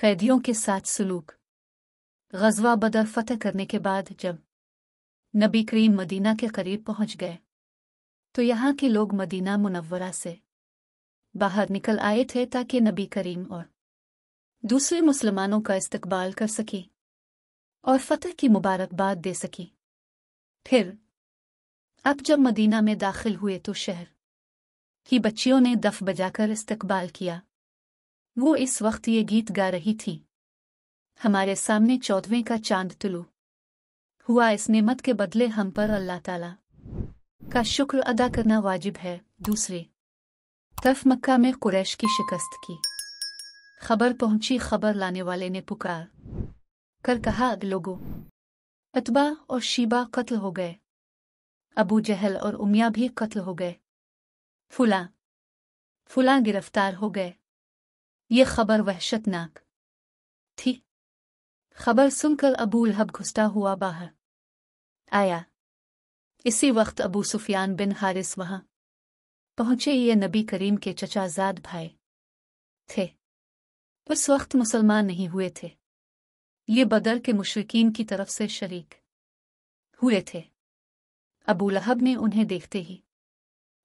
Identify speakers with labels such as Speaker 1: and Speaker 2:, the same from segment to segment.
Speaker 1: कैदियों के साथ सलूक। ग़ज़वा बदर फ़तह करने के बाद जब नबी करीम मदीना के करीब पहुंच गए तो यहाँ के लोग मदीना मुनव्वरा से बाहर निकल आए थे ताकि नबी करीम और दूसरे मुसलमानों का इस्तकबाल कर सकी और फ़तह की मुबारकबाद दे सकी। फिर अब जब मदीना में दाखिल हुए तो शहर की बच्चियों ने दफ बजाकर इस्तकबाल किया। वो इस वक्त ये गीत गा रही थी, हमारे सामने 14वें का चांद तुलू हुआ, इस नेमत के बदले हम पर अल्लाह ताला का शुक्र अदा करना वाजिब है। दूसरी तरफ मक्का में कुरैश की शिकस्त की खबर पहुंची। खबर लाने वाले ने पुकार कर कहा, लोगों, अतबा और शीबा कत्ल हो गए, अबू जहल और उमिया भी कत्ल हो गए, फुला गिरफ्तार हो गए। ये खबर वहशतनाक थी। खबर सुनकर अबू लहब घुसता हुआ बाहर आया। इसी वक्त अबू सुफियान बिन हारिस वहां पहुंचे। ये नबी करीम के चचाजाद भाई थे, उस वक्त मुसलमान नहीं हुए थे। ये बदर के मुशरिकीन की तरफ से शरीक हुए थे। अबू लहब ने उन्हें देखते ही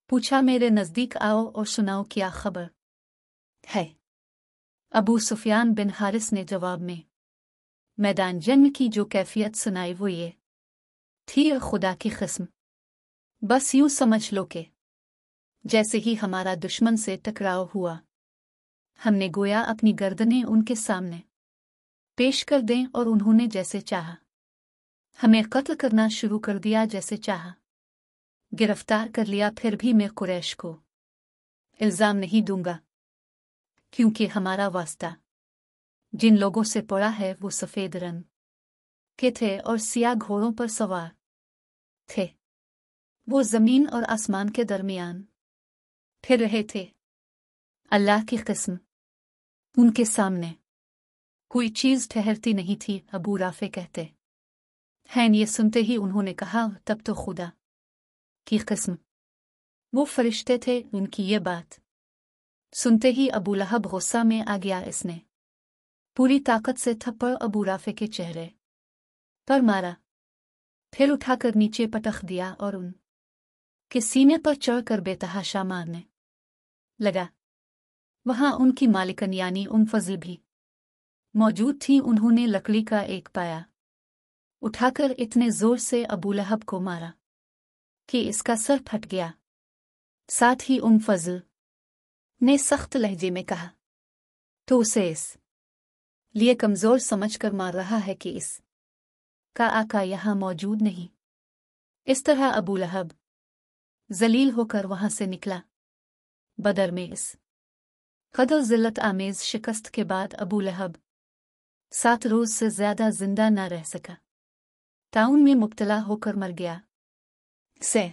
Speaker 1: पूछा, मेरे नज़दीक आओ और सुनाओ क्या खबर है। अबू सुफियान बिन हारिस ने जवाब में मैदान जंग की जो कैफियत सुनाई वो ये थी, खुदा की कसम, बस यूं समझ लो कि जैसे ही हमारा दुश्मन से टकराव हुआ, हमने गोया अपनी गर्दनें उनके सामने पेश कर दें और उन्होंने जैसे चाहा हमें कत्ल करना शुरू कर दिया, जैसे चाहा गिरफ्तार कर लिया। फिर भी मैं कुरैश को इल्ज़ाम नहीं दूंगा, क्योंकि हमारा वास्ता जिन लोगों से पड़ा है वो सफ़ेद रंग के थे और सिया घोड़ों पर सवार थे। वो ज़मीन और आसमान के दरमियान फिर रहे थे। अल्लाह की कसम, उनके सामने कोई चीज़ ठहरती नहीं थी। अबू राफे कहते हैं, ये सुनते ही उन्होंने कहा, तब तो खुदा की कसम, वो फरिश्ते थे। उनकी ये बात सुनते ही अबू लहब गुस्सा में आ गया। इसने पूरी ताकत से थप्पड़ अबू राफे के चेहरे पर मारा, फिर उठाकर नीचे पटक दिया और उन के सीने पर चढ़कर बेतहाशा मारने लगा। वहां उनकी मालिकन यानी फजल भी मौजूद थी। उन्होंने लकड़ी का एक पाया उठाकर इतने जोर से अबू लहब को मारा कि इसका सर फट गया। साथ ही फजल ने सख्त लहजे में कहा, तो उसे इस लिए कमजोर समझकर मार रहा है कि इस का आका यहां मौजूद नहीं। इस तरह अबू लहब जलील होकर वहां से निकला। बदर में इस कदर जिल्लत आमेज शिकस्त के बाद अबू लहब 7 रोज से ज्यादा जिंदा न रह सका। ताउन में मुब्तला होकर मर गया। से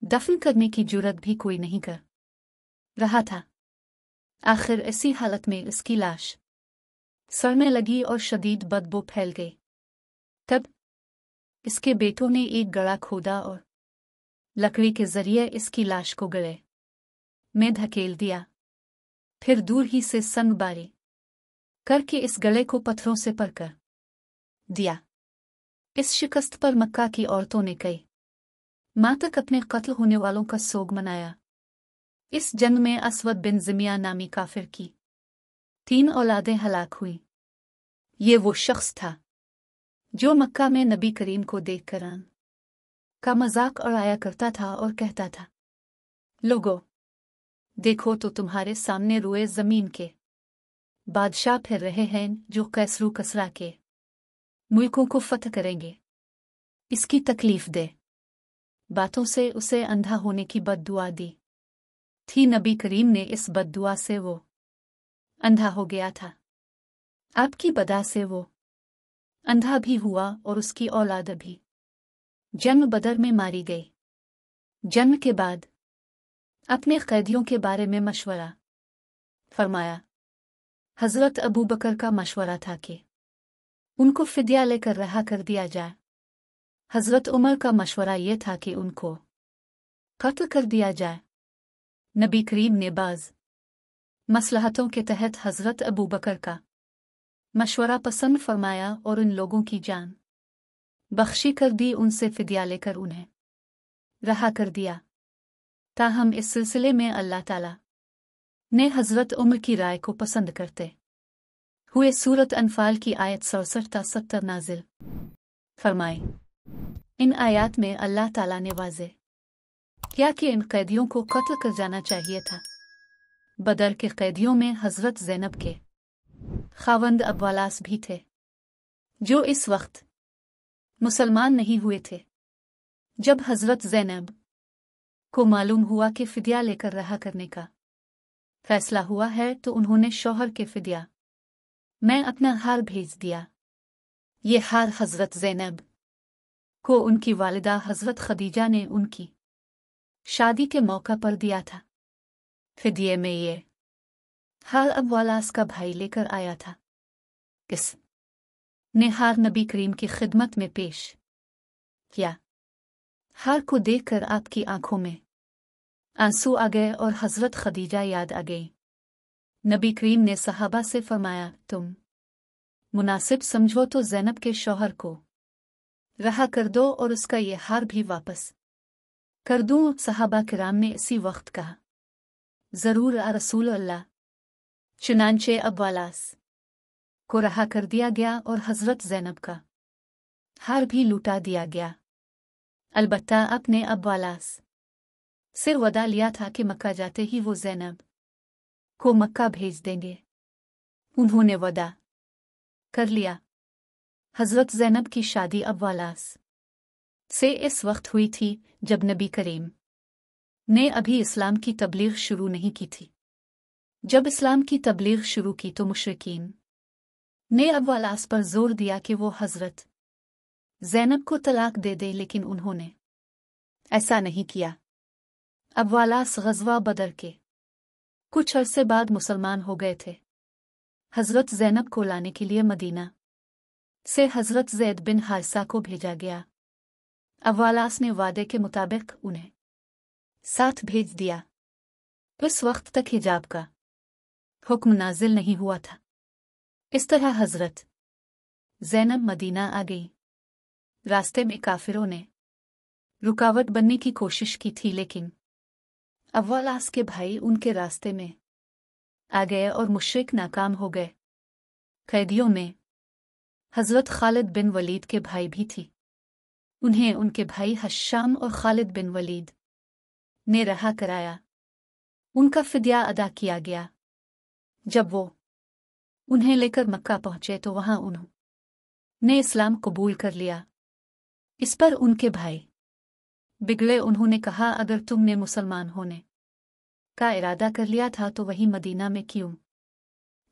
Speaker 1: दफन करने की जुर्रत भी कोई नहीं कर रहा था। आखिर ऐसी हालत में इसकी लाश सड़ने लगी और शदीद बदबू फैल गई। तब इसके बेटों ने एक गड़ा खोदा और लकड़ी के जरिए इसकी लाश को गले में धकेल दिया। फिर दूर ही से संगबारी करके इस गले को पत्थरों से परकर दिया। इस शिकस्त पर मक्का की औरतों ने कई माह तक अपने कत्ल होने वालों का सोग मनाया। इस जंग में असवद बिन ज़िमिया नामी काफिर की 3 औलादें हलाक हुई। ये वो शख्स था जो मक्का में नबी करीम को देखकर आन का मजाक उड़ाया करता था और कहता था, लोगों, देखो तो तुम्हारे सामने रोए जमीन के बादशाह फिर रहे हैं जो कैसरू कसरा के मुल्कों को फतह करेंगे। इसकी तकलीफ दे बातों से उसे अंधा होने की बद्दुआ दी थी। नबी करीम ने इस बद्दुआ से वो अंधा हो गया था। आपकी बदा से वो अंधा भी हुआ और उसकी औलाद भी जंग बदर में मारी गई। जंग के बाद अपने कैदियों के बारे में मशवरा फरमाया। हजरत अबू बकर का मशवरा था कि उनको फिदिया लेकर रहा कर दिया जाए। हजरत उमर का मशवरा यह था कि उनको कत्ल कर दिया जाए। नबी करीम ने बाज मसलहतों के तहत हजरत अबू बकर का मशवरा पसंद फरमाया और उन लोगों की जान बख्शी कर दी, उनसे फिदिया लेकर उन्हें रहा कर दिया। ताहम इस सिलसिले में अल्लाह ताला ने हज़रत उमर की राय को पसंद करते हुए सूरत अनफाल की आयत 67 नाजिल फरमाई। इन आयात में अल्लाह ताला ने वाज़े किया कि इन कैदियों को कत्ल कर जाना चाहिए था। बदर के कैदियों में हज़रत ज़ैनब के खावंद अब्वालास भी थे, जो इस वक्त मुसलमान नहीं हुए थे। जब हज़रत ज़ैनब को मालूम हुआ कि फ़िदिया लेकर रहा करने का फैसला हुआ है, तो उन्होंने शौहर के फ़िदिया में अपना हार भेज दिया। ये हार हज़रत ज़ैनब को उनकी वालिदा हज़रत खदीजा ने उनकी शादी के मौका पर दिया था। फ़िदिये में ये हार अब्वालास का भाई लेकर आया था। किस ने हार नबी करीम की खिदमत में पेश किया। हार को देखकर आपकी आंखों में आंसू आ गए और हज़रत खदीजा याद आ गई। नबी करीम ने सहाबा से फरमाया, तुम मुनासिब समझो तो ज़ैनब के शौहर को रहा कर दो और उसका ये हार भी वापस कर दूं। सहाबा किराम ने इसी वक्त कहा, ज़रूर आ रसूल अल्लाह। चुनांचे अब्वालास को रहा कर दिया गया और हज़रत ज़ैनब का हार भी लूटा दिया गया। अलबत्ता अपने अब्वालास से वदा लिया था कि मक्का जाते ही वो ज़ैनब को मक्का भेज देंगे। उन्होंने वदा कर लिया। हज़रत ज़ैनब की शादी अब्वालास से इस वक्त हुई थी जब नबी करीम ने अभी इस्लाम की तबलीग शुरू नहीं की थी। जब इस्लाम की तबलीग शुरू की तो मुशरिकीन ने अब्वालास पर जोर दिया कि वो हज़रत ज़ैनब को तलाक दे दे, लेकिन उन्होंने ऐसा नहीं किया। अब्वालास ग़ज़वा बदर के कुछ अरसे बाद मुसलमान हो गए थे। हज़रत ज़ैनब को लाने के लिए मदीना से हज़रत ज़ैद बिन हारिसा को भेजा गया। अब्वालास ने वादे के मुताबिक उन्हें साथ भेज दिया। इस वक्त तक हिजाब का हुक्म नाजिल नहीं हुआ था। इस तरह हज़रत ज़ैनब मदीना आ गई। रास्ते में काफिरों ने रुकावट बनने की कोशिश की थी, लेकिन अब्वालास के भाई उनके रास्ते में आ गए और मुशरिक नाकाम हो गए। कैदियों में हज़रत खालिद बिन वलीद के भाई भी थी। उन्हें उनके भाई हश्शाम और खालिद बिन वलीद ने रहा कराया। उनका फिदिया अदा किया गया। जब वो उन्हें लेकर मक्का पहुंचे तो वहां उन्होंने इस्लाम कबूल कर लिया। इस पर उनके भाई बिगड़े। उन्होंने कहा, अगर तुमने मुसलमान होने का इरादा कर लिया था तो वही मदीना में क्यों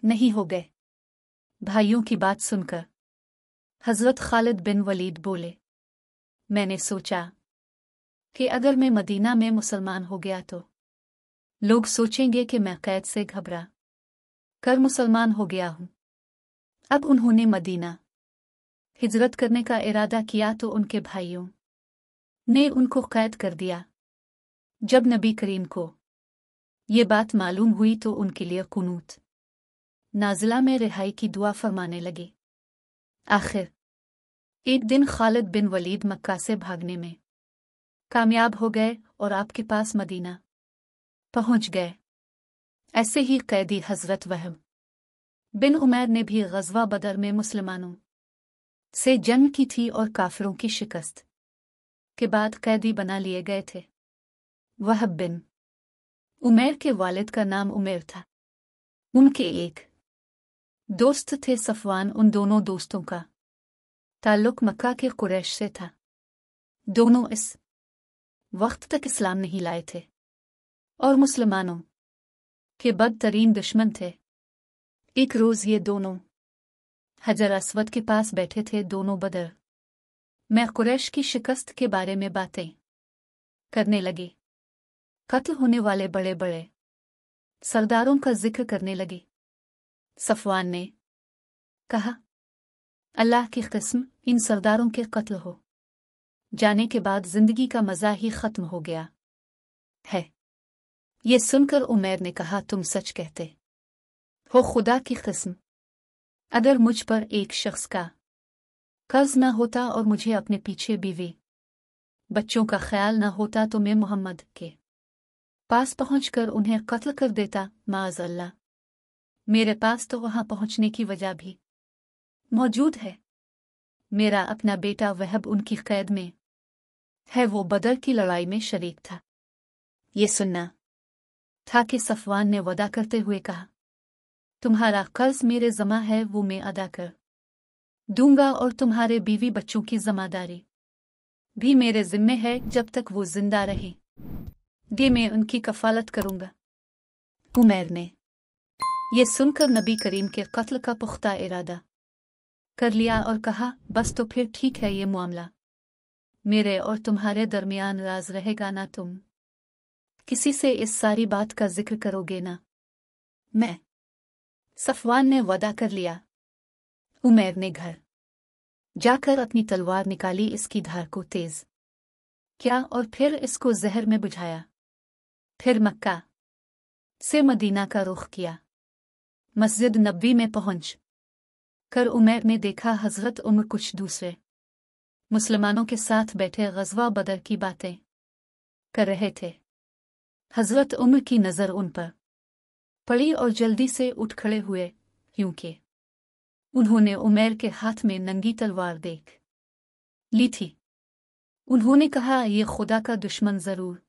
Speaker 1: नहीं हो गए? भाइयों की बात सुनकर हज़रत खालिद बिन वलीद बोले, मैंने सोचा कि अगर मैं मदीना में मुसलमान हो गया तो लोग सोचेंगे कि मैं कैद से घबरा कर मुसलमान हो गया हूं। अब उन्होंने मदीना हिजरत करने का इरादा किया तो उनके भाइयों ने उनको कैद कर दिया। जब नबी करीम को ये बात मालूम हुई तो उनके लिए कुनूत नाजिला में रिहाई की दुआ फरमाने लगे। आखिर एक दिन खालिद बिन वलीद मक्का से भागने में कामयाब हो गए और आपके पास मदीना पहुंच गए। ऐसे ही कैदी हज़रत वहब बिन उमैर ने भी ग़ज़वा बदर में मुसलमानों से जंग की थी और काफिरों की शिकस्त के बाद कैदी बना लिए गए थे। वहब बिन उमैर के वालिद का नाम उमैर था। उनके एक दोस्त थे सफ़वान। उन दोनों दोस्तों का ताल्लुक मक्का के कुरैश से था। दोनों इस वक्त तक इस्लाम नहीं लाए थे और मुसलमानों के बदतरीन दुश्मन थे। एक रोज़ ये दोनों हजर अस्वद के पास बैठे थे। दोनों बदर में कुरैश की शिकस्त के बारे में बातें करने लगे। कत्ल होने वाले बड़े बड़े सरदारों का जिक्र करने लगे। सफ़वान ने कहा, अल्लाह की कसम, इन सरदारों के कत्ल हो जाने के बाद जिंदगी का मज़ा ही ख़त्म हो गया है। ये सुनकर उमैर ने कहा, तुम सच कहते हो, खुदा की कसम, अगर मुझ पर एक शख्स का कर्ज न होता और मुझे अपने पीछे बीवी बच्चों का ख्याल न होता तो मैं मोहम्मद के पास पहुंचकर उन्हें कत्ल कर देता। माज़ अल्लाह, मेरे पास तो वहां पहुंचने की वजह भी मौजूद है। मेरा अपना बेटा वहब उनकी कैद में है, वो बदर की लड़ाई में शरीक था। ये सुनना था कि सफवान ने वदा करते हुए कहा, तुम्हारा कर्ज मेरे जमा है, वो मैं अदा कर दूंगा, और तुम्हारे बीवी बच्चों की जमादारी भी मेरे जिम्मे है। जब तक वो जिंदा रहे दे मैं उनकी कफालत करूंगा। उमैर ने ये सुनकर नबी करीम के कत्ल का पुख्ता इरादा कर लिया और कहा, बस तो फिर ठीक है, ये मामला मेरे और तुम्हारे दरमियान राज रहेगा ना, तुम किसी से इस सारी बात का जिक्र करोगे ना। मैं सफवान ने वदा कर लिया। उमैर ने घर जाकर अपनी तलवार निकाली, इसकी धार को तेज किया और फिर इसको जहर में बुझाया। फिर मक्का से मदीना का रुख किया। मस्जिद नबवी में पहुंच कर उमैर ने देखा हजरत उमर कुछ दूसरे मुसलमानों के साथ बैठे गज़वा बदर की बातें कर रहे थे। हजरत उमर की नज़र उन पर पड़ी और जल्दी से उठ खड़े हुए, क्योंकि उन्होंने उमैर के हाथ में नंगी तलवार देख ली थी। उन्होंने कहा, ये खुदा का दुश्मन जरूर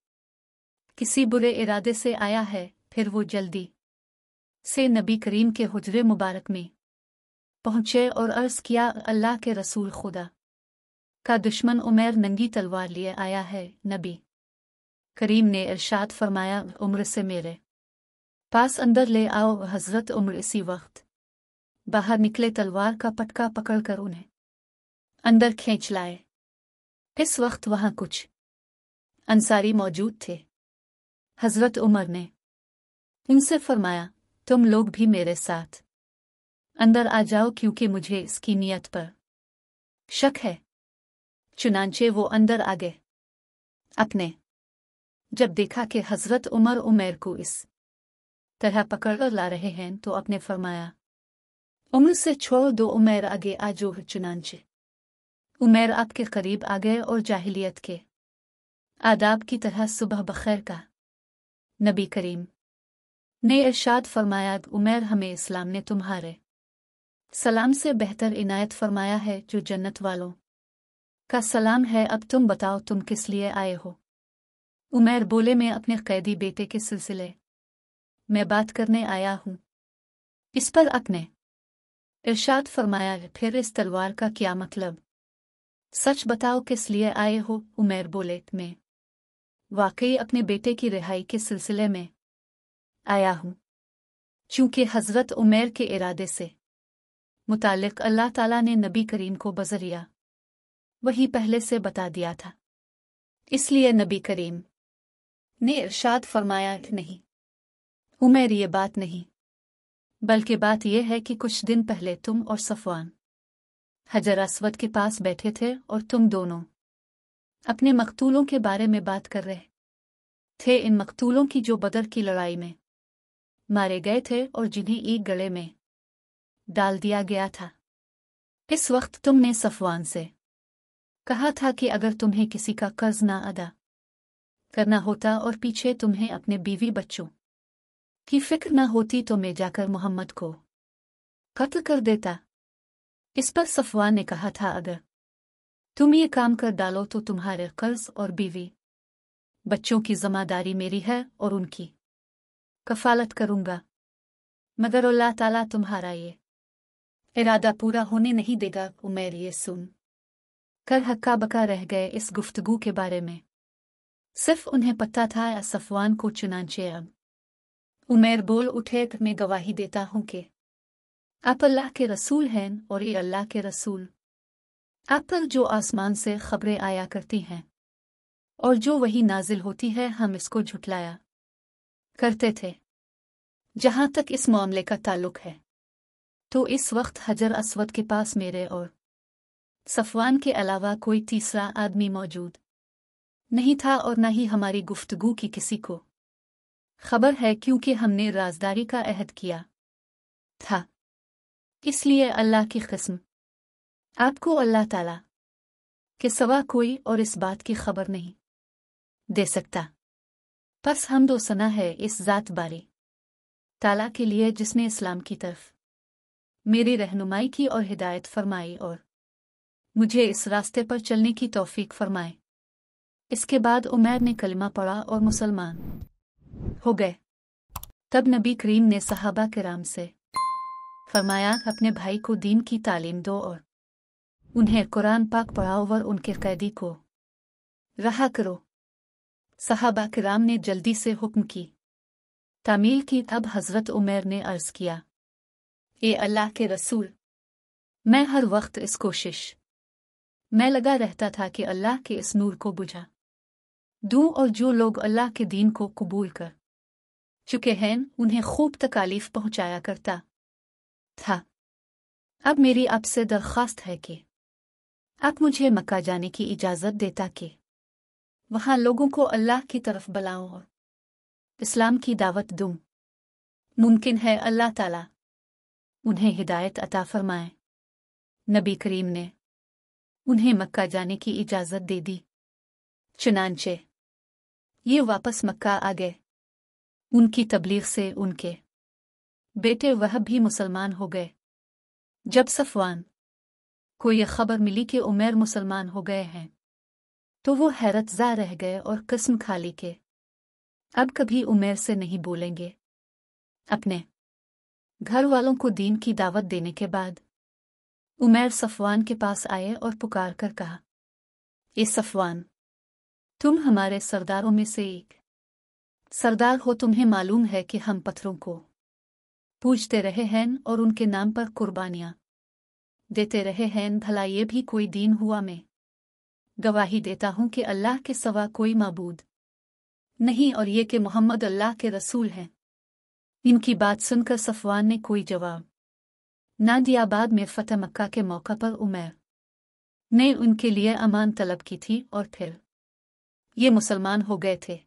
Speaker 1: किसी बुरे इरादे से आया है। फिर वो जल्दी से नबी करीम के हुजरे मुबारक में पहुंचे और अर्ज किया, अल्लाह के रसूल, खुदा का दुश्मन उमैर नंगी तलवार लिए आया है। नबी करीम ने इरशाद फरमाया, उम्र से मेरे पास अंदर ले आओ। हजरत उमर इसी वक्त बाहर निकले, तलवार का पटका पकड़कर उन्हें अंदर खींच लाए। इस वक्त वहां कुछ अंसारी मौजूद थे। हजरत उमर ने उनसे फरमाया, तुम लोग भी मेरे साथ अंदर आ जाओ, क्योंकि मुझे इसकी नीयत पर शक है। चुनांचे वो अंदर आ गए। अपने जब देखा कि हजरत उमर उमैर को इस तरह पकड़ ला रहे हैं तो अपने फरमाया, उम्र से छोड़ दो, उमैर आगे आ जो। चुनांचे उमैर आपके करीब आ गए और जाहिलियत के आदाब की तरह सुबह बखैर का नबी करीम ने इरशाद फरमाया, उमैर, हमें इस्लाम ने तुम्हारे सलाम से बेहतर इनायत फरमाया है, जो जन्नत वालों का सलाम है। अब तुम बताओ, तुम किस लिए आए हो? उमैर बोले, मैं अपने कैदी बेटे के सिलसिले में बात करने आया हूं। इस पर आपने इरशाद फरमाया, फिर इस तलवार का क्या मतलब? सच बताओ, किस लिए आए हो? उमैर बोले, मैं वाकई अपने बेटे की रिहाई के सिलसिले में आया हूं। चूंकि हजरत उमैर के इरादे से मुतालिक अल्लाह ताला ने नबी करीम को बजरिया वही पहले से बता दिया था, इसलिए नबी करीम ने इरशाद फरमाया, नहीं उमैर, ये बात नहीं, बल्कि बात यह है कि कुछ दिन पहले तुम और सफवान हजर अस्वद के पास बैठे थे और तुम दोनों अपने मकतूलों के बारे में बात कर रहे थे। इन मकतूलों की जो बदर की लड़ाई में मारे गए थे और जिन्हें एक गले में डाल दिया गया था। इस वक्त तुमने सफवान से कहा था कि अगर तुम्हें किसी का कर्ज ना अदा करना होता और पीछे तुम्हें अपने बीवी बच्चों की फिक्र न होती तो मैं जाकर मोहम्मद को कत्ल कर देता। इस पर सफवान ने कहा था, अगर तुम ये काम कर डालो तो तुम्हारे कर्ज और बीवी बच्चों की जिम्मेदारी मेरी है और उनकी कफालत करूंगा, मगर अल्लाह ताला तुम्हारा ये इरादा पूरा होने नहीं देगा। उमैर ये सुन कर हक्का बका रह गए इस गुफ्तगू के बारे में। सिर्फ उन्हें पता था सफवान को। चुनांचे अब उमैर बोल उठे, मैं गवाही देता हूं कि आप अल्लाह के रसूल हैं, और ये अल्लाह के रसूल आप पर जो आसमान से खबरें आया करती हैं और जो वही नाजिल होती है, हम इसको झुटलाया करते थे। जहां तक इस मामले का ताल्लुक है, तो इस वक्त हजर अस्वद के पास मेरे और सफवान के अलावा कोई तीसरा आदमी मौजूद नहीं था, और न ही हमारी गुफ्तगू की किसी को खबर है, क्योंकि हमने राजदारी का अहद किया था। इसलिए अल्लाह की कसम, आपको अल्लाह ताला के सिवा कोई और इस बात की खबर नहीं दे सकता। बस हमदो सना है इस ज़ात बारी ताला के लिए जिसने इस्लाम की तरफ मेरी रहनुमाई की और हिदायत फरमाई और मुझे इस रास्ते पर चलने की तौफीक फरमाए। इसके बाद उमैर ने कलमा पढ़ा और मुसलमान हो गए। तब नबी करीम ने सहाबा किराम से फरमाया, अपने भाई को दीन की तालीम दो और उन्हें कुरान पाक पढ़ाओ और उनके कैदी को रहा करो। सहाबा किराम ने जल्दी से हुक्म की तामील की। अब हज़रत उमैर ने अर्ज़ किया, ए अल्लाह के रसूल, मैं हर वक्त इस कोशिश में लगा रहता था कि अल्लाह के इस नूर को बुझा दूं और जो लोग अल्लाह के दीन को कबूल कर चुके हैं उन्हें खूब तकालीफ पहुंचाया करता था। अब मेरी आपसे दरख्वास्त है कि आप मुझे मक्का जाने की इजाज़त देता कि वहां लोगों को अल्लाह की तरफ बुलाऊं और इस्लाम की दावत दूं। मुमकिन है अल्लाह ताला उन्हें हिदायत अता फरमाए। नबी करीम ने उन्हें मक्का जाने की इजाज़त दे दी। चुनांचे ये वापस मक्का आ गए। उनकी तबलीग से उनके बेटे वह भी मुसलमान हो गए। जब सफवान को यह खबर मिली कि उमैर मुसलमान हो गए हैं तो वो हैरतज़ा रह गए और कसम खा ली कि अब कभी उमैर से नहीं बोलेंगे। अपने घर वालों को दीन की दावत देने के बाद उमैर सफवान के पास आए और पुकार कर कहा, ए सफवान, तुम हमारे सरदारों में से एक सरदार हो। तुम्हें मालूम है कि हम पत्थरों को पूजते रहे हैं और उनके नाम पर कुर्बानियां देते रहे हैं। भला ये भी कोई दीन हुआ? मैं गवाही देता हूं कि अल्लाह के सिवा कोई माबूद नहीं और ये कि मोहम्मद अल्लाह के रसूल हैं। इनकी बात सुनकर सफवान ने कोई जवाब ना दिया। बाद में फतह मक्का के मौका पर उमैर ने उनके लिए अमान तलब की थी और फिर ये मुसलमान हो गए थे।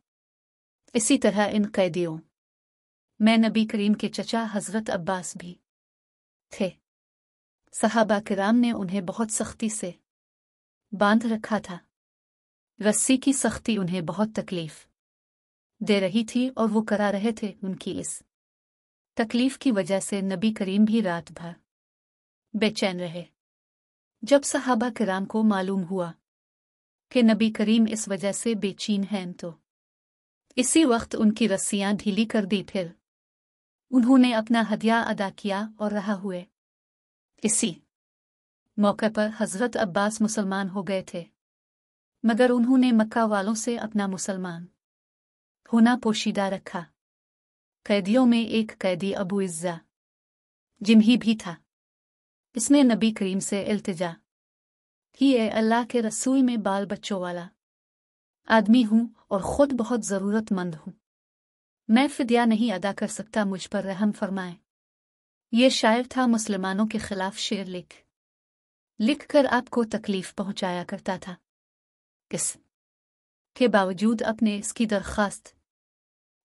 Speaker 1: इसी तरह इन कैदियों में नबी करीम के चचा हज़रत अब्बास भी थे। सहाबा किराम ने उन्हें बहुत सख्ती से बांध रखा था। रस्सी की सख्ती उन्हें बहुत तकलीफ दे रही थी और वो करा रहे थे। उनकी इस तकलीफ की वजह से नबी करीम भी रात भर बेचैन रहे। जब सहाबा किराम को मालूम हुआ कि नबी करीम इस वजह से बेचैन हैं तो इसी वक्त उनकी रस्सियां ढीली कर दी। फिर उन्होंने अपना हदिया अदा किया और रहा हुए। इसी मौके पर हज़रत अब्बास मुसलमान हो गए थे, मगर उन्होंने मक्का वालों से अपना मुसलमान होना पोशीदा रखा। कैदियों में एक कैदी अबू इज़्ज़ा जिम्ही भी था। इसने नबी करीम से इल्तिजा की, ए अल्लाह के रसूल, में बाल बच्चों वाला आदमी हूँ और ख़ुद बहुत ज़रूरतमंद हूँ। मैं फ़िदिया नहीं अदा कर सकता, मुझ पर रहम फरमाएं। ये शायर था, मुसलमानों के खिलाफ शेर लिख कर आपको तकलीफ़ पहुँचाया करता था। इस के बावजूद अपने इसकी दरख्वास्त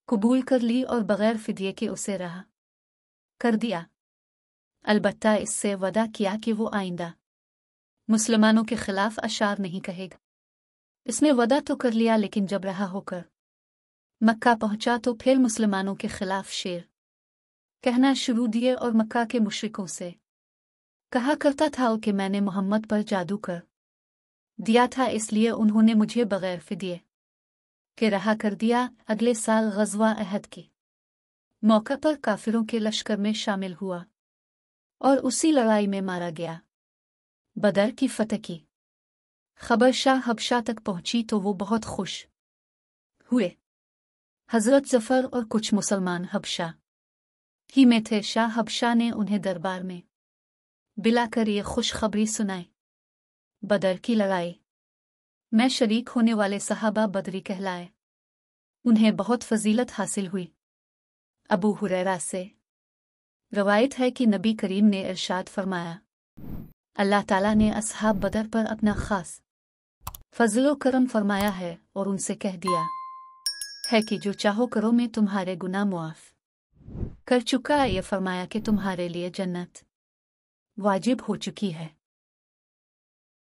Speaker 1: कबूल कर ली और बग़ैर फ़िदिये के उसे रहा कर दिया। अलबत्ता इससे वदा किया कि वो आइंदा मुसलमानों के खिलाफ अशार नहीं कहेगा। इसने वदा तो कर लिया, लेकिन जब रहा होकर मक्का पहुंचा तो फिर मुसलमानों के खिलाफ शेर कहना शुरू दिए और मक्का के मुशरिकों से कहा करता था कि मैंने मोहम्मद पर जादू कर दिया था, इसलिए उन्होंने मुझे बग़ैर फ़िदिये के रहा कर दिया। अगले साल ग़ज़वा अहद के मौके पर काफिरों के लश्कर में शामिल हुआ और उसी लड़ाई में मारा गया। बदर की फतह की खबर शाह हबशा तक पहुंची तो वो बहुत खुश हुए। हज़रत जफ़र और कुछ मुसलमान हबशा ही में थे। शाह हबशा ने उन्हें दरबार में बिलाकर ये खुशखबरी सुनाई, बदर की लड़ाई में शरीक होने वाले सहाबा बदरी कहलाए। उन्हें बहुत फजीलत हासिल हुई। अबू हुरैरा से रवायत है कि नबी करीम ने इरशाद फरमाया, अल्लाह ताला ने असहाब बदर पर अपना खास फजलो करम फरमाया है और उनसे कह दिया है कि जो चाहो करो, मैं तुम्हारे गुनाह मुआफ कर चुका। ये फरमाया कि तुम्हारे लिए जन्नत واجب ہو چکی ہے۔